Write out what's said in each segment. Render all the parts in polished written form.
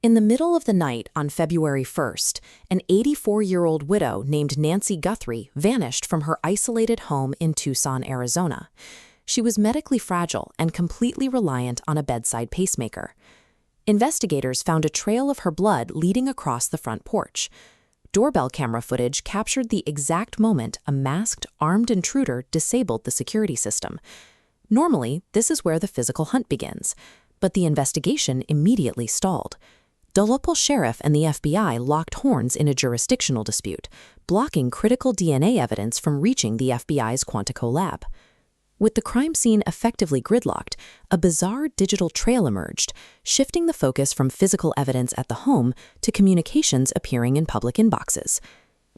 In the middle of the night on February 1st, an 84-year-old widow named Nancy Guthrie vanished from her isolated home in Tucson, Arizona. She was medically fragile and completely reliant on a bedside pacemaker. Investigators found a trail of her blood leading across the front porch. Doorbell camera footage captured the exact moment a masked, armed intruder disabled the security system. Normally, this is where the physical hunt begins, but the investigation immediately stalled. The local sheriff and the FBI locked horns in a jurisdictional dispute, blocking critical DNA evidence from reaching the FBI's Quantico lab. With the crime scene effectively gridlocked, a bizarre digital trail emerged, shifting the focus from physical evidence at the home to communications appearing in public inboxes.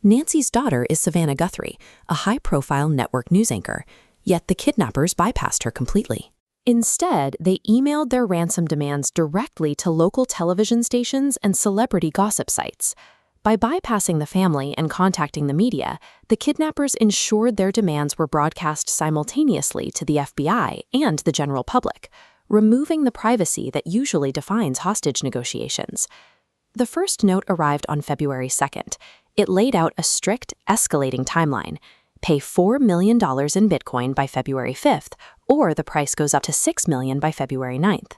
Nancy's daughter is Savannah Guthrie, a high-profile network news anchor, yet the kidnappers bypassed her completely. Instead, they emailed their ransom demands directly to local television stations and celebrity gossip sites. By bypassing the family and contacting the media, the kidnappers ensured their demands were broadcast simultaneously to the FBI and the general public, removing the privacy that usually defines hostage negotiations. The first note arrived on February 2nd. It laid out a strict, escalating timeline. Pay $4 million in Bitcoin by February 5th, or the price goes up to $6 million by February 9th.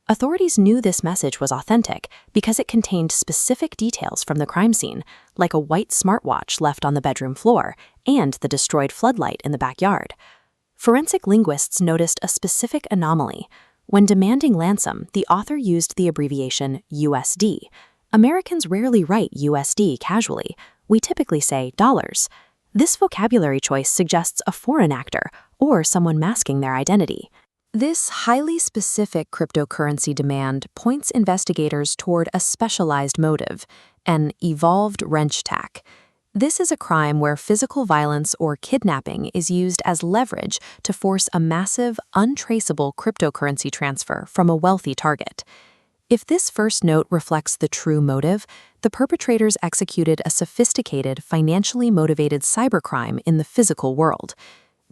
Authorities knew this message was authentic because it contained specific details from the crime scene, like a white smartwatch left on the bedroom floor and the destroyed floodlight in the backyard. Forensic linguists noticed a specific anomaly. When demanding ransom, the author used the abbreviation USD. Americans rarely write USD casually. We typically say dollars. This vocabulary choice suggests a foreign actor or someone masking their identity. This highly specific cryptocurrency demand points investigators toward a specialized motive, an evolved wrench tack. This is a crime where physical violence or kidnapping is used as leverage to force a massive, untraceable cryptocurrency transfer from a wealthy target. If this first note reflects the true motive, the perpetrators executed a sophisticated, financially motivated cybercrime in the physical world.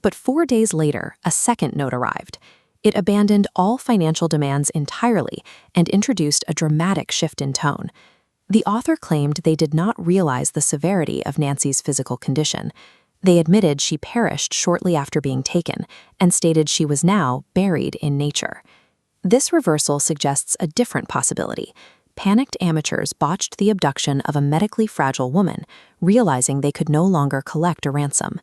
But 4 days later, a second note arrived. It abandoned all financial demands entirely and introduced a dramatic shift in tone. The author claimed they did not realize the severity of Nancy's physical condition. They admitted she perished shortly after being taken and stated she was now buried in nature. This reversal suggests a different possibility. Panicked amateurs botched the abduction of a medically fragile woman, realizing they could no longer collect a ransom.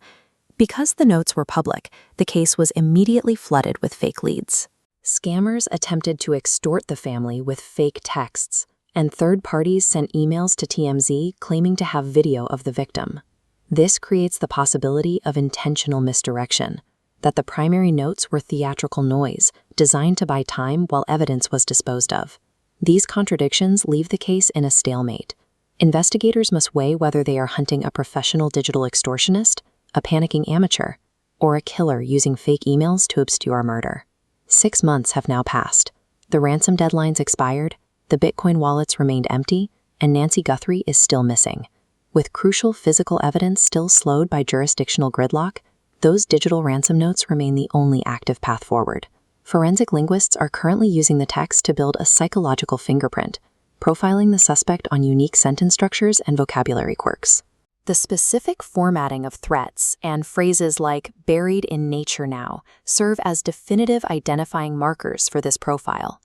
Because the notes were public, the case was immediately flooded with fake leads. Scammers attempted to extort the family with fake texts, and third parties sent emails to TMZ claiming to have video of the victim. This creates the possibility of intentional misdirection, that the primary notes were theatrical noise, designed to buy time while evidence was disposed of. These contradictions leave the case in a stalemate. Investigators must weigh whether they are hunting a professional digital extortionist, a panicking amateur, or a killer using fake emails to obscure murder. 6 months have now passed. The ransom deadlines expired, the Bitcoin wallets remained empty, and Nancy Guthrie is still missing. With crucial physical evidence still slowed by jurisdictional gridlock, those digital ransom notes remain the only active path forward. Forensic linguists are currently using the text to build a psychological fingerprint, profiling the suspect on unique sentence structures and vocabulary quirks. The specific formatting of threats and phrases like "buried in nature now" serve as definitive identifying markers for this profile.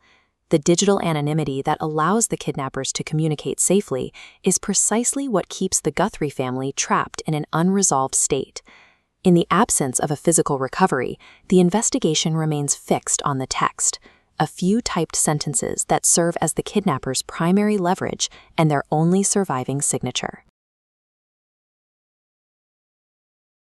The digital anonymity that allows the kidnappers to communicate safely is precisely what keeps the Guthrie family trapped in an unresolved state. In the absence of a physical recovery, the investigation remains fixed on the text, a few typed sentences that serve as the kidnappers' primary leverage and their only surviving signature.